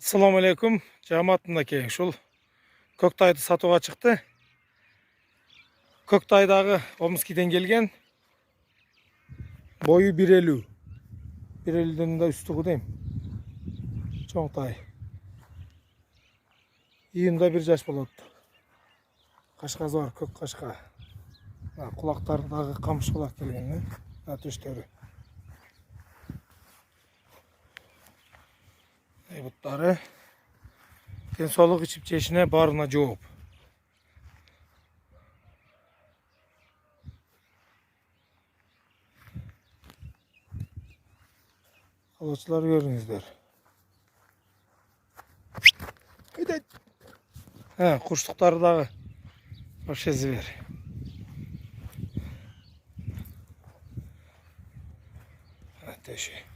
Assalamu alaikum. Жамаатымдaki ушул көктайды сатууга чыкты. Көктайдагы Омскиден келген. Бою 1,50. 1,50'den de üstü bu deyim. Çok tay. Yığında bir yaş buladı. Kaşkazı var, kök kaşka. Kulaklardagı kamış kulak kelgen. Töştörü. Buttары. Денсаулық ішіп чешіне барына жооп. Қалаушылар көріңіздер. Құштықтары дағы вообще зверь. Төші.